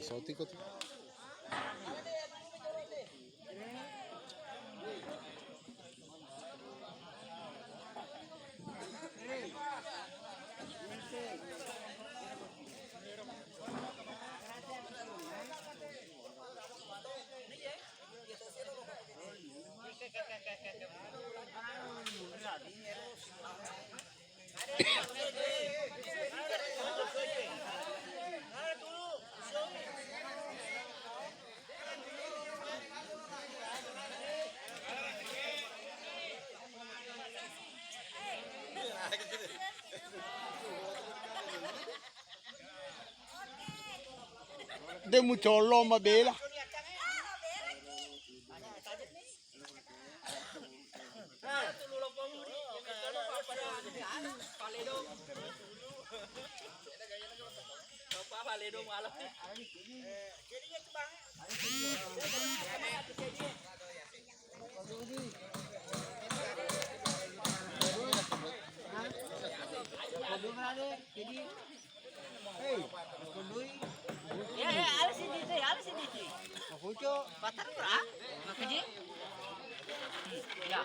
Exótico tuh. Dia mau colong sama Bella. Ya, alas ini. Makujo, patar ra? Makuji? Ya.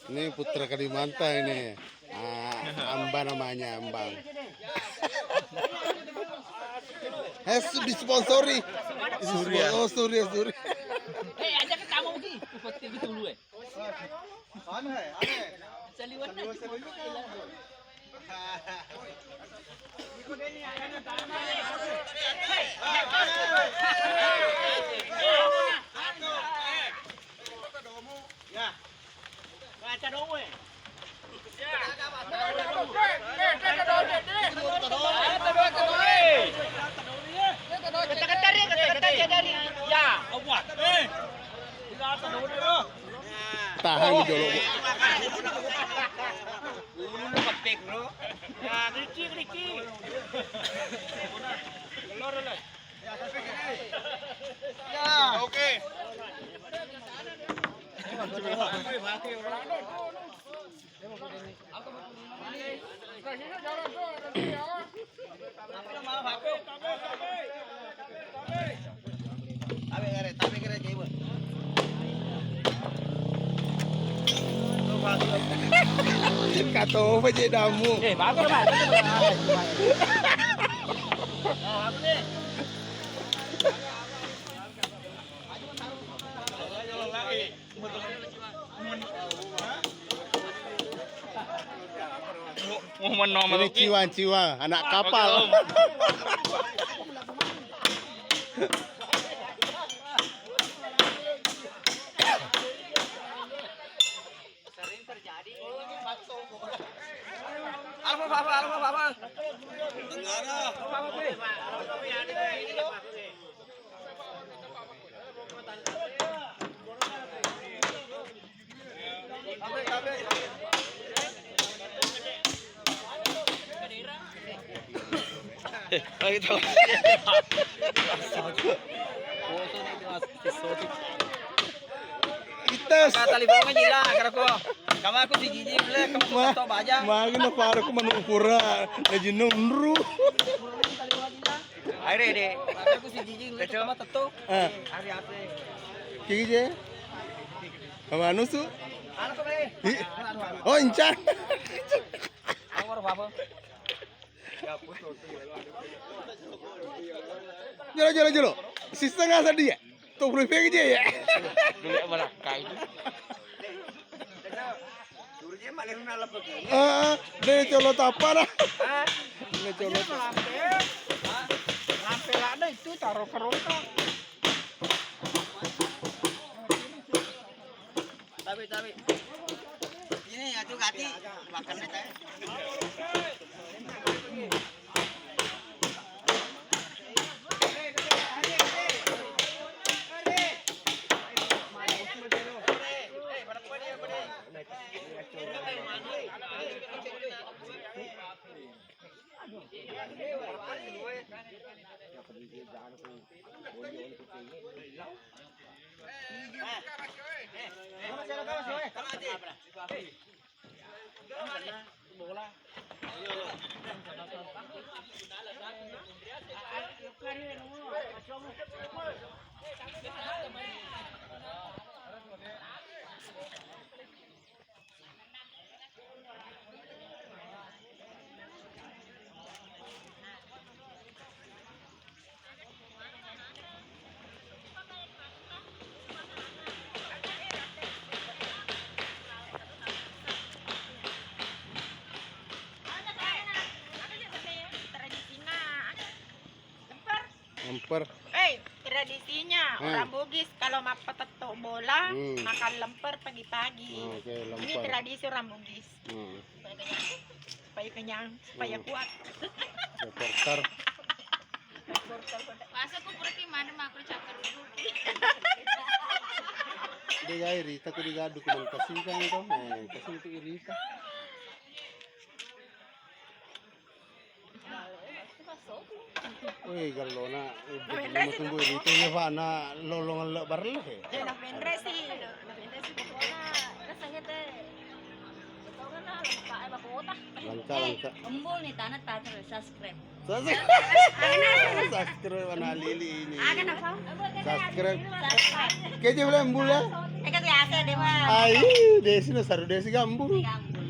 Ini putra Kalimantan ini. Amba namanya, Ambang. Disponsori. Surya. Oh, Surya. Ajak kamu pergi. Pasti betul dulu Saliwan tahan di jolok. Oke. Kata apa je damu? bagus Pak. Ini ciwan, anak kapal. Apa. Gitu. Kita Kata libang gila kara ko. Kama ako si Gigi ble kamu to baja. magna para ko manukura na jinunru. Aire de. Ako si Gigi ble kamu tato. Ah, Ari ate. kije. Kamano su? Ano ko ble? Oh, incan. Awar baba. Jolo. Sista nga sa dia. To puluh pegi je ya. Dulu mana kai. Surje malih na lapag. De cholo tapara. Ah, De cholo. lampe lah ada itu taruh keroka. Tapi. Ini atuh gati makan teh. Lemper. Tradisinya orang Bugis kalau petetuk bola makan lemper pagi-pagi. Oke, Ini lemper. tradisi orang Bugis. Supaya kenyang, supaya kuat. Reporter. Masa aku pergi mana makro cakar dulu. Dia gaya Rita ko digado ko ng kasikan ito. Kasi ito Rita. Uy, galona. Mo tunggu Rita ya fa na lolongan lo barlo eh. Napendre sih pokoknya rasanya teh. Ito ka na, ay maputa. Langka. Umbol ni tanah tatar subscribe. Subscribe na lili ini. Aga na pa? Subscribe. Subscribe. Kaya wala mbul ya? Kasi asa di ba? Ay, desi na saru desi gambul. Gambol.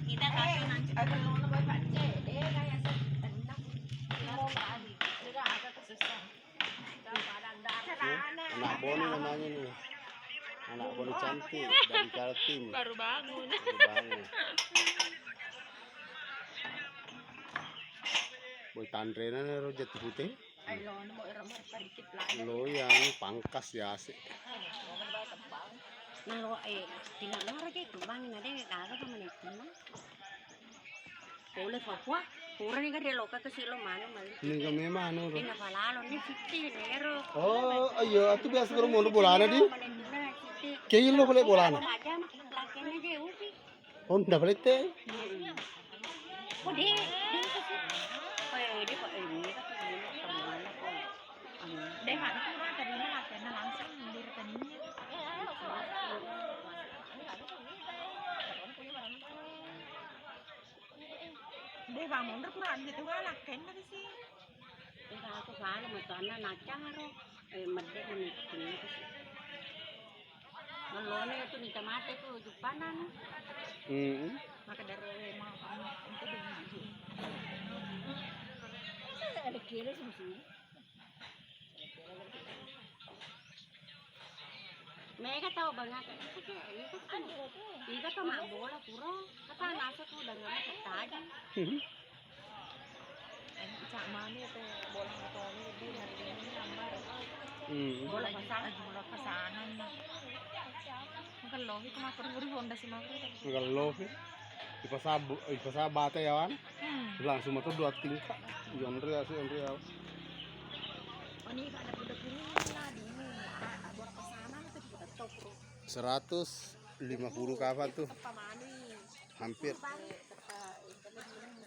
Kita kasi nanti ada yang nak buat je. Dia kaya senang. Mau balik. Dia agak kesusahan. Kita padang dah. Anak Boni namanya nih. Anak Boni cantik dari Kaltim. Baru bangun. Boy tandrena na ro jati putih. Ay lo, mau irama sedikit lah. Lo yang pangkas ya asik. Nalo tinggal nara ke tumbangin ada naga sama nih tumbang. Boleh papua. Pura nih kan dia loka ke silo mana mali. Ini kami mana ro? Ini palalo nih 50 nero. Oh, ayo atu biasa karo mau bolana di. Kayak lo boleh bolana. Macam lakinya dia upi. Oh, ndak boleh teh. Oh dia dia kok ini kan teman kok. Dia kan kurang tadinya latihan langsung di rekeningnya. Dia bangun udah kurang gitu kan latihan tadi sih. Dia aku sana matana nakaro medek menikin itu sih. Malone itu minta mate tuh jupanan. Maka dari makan itu begitu. Ada kira sih. Mereka tahu banget itu kan itu tuh mak bola pura kata nasa tuh udah nggak tertaja. Cak mana itu bola motornya di hari ini lambar. Bola pasangan. Makan loh itu makro beri honda sih makro. Makan loh. Ipasabate ya kan? Langsung motor 2 tingkat. Yonria sih Yonria. Oh ini ada budak ini lah di ini. Buat pesanan itu kita toko. 150 kapan tuh? Pamani. Hampir. Serta internet ini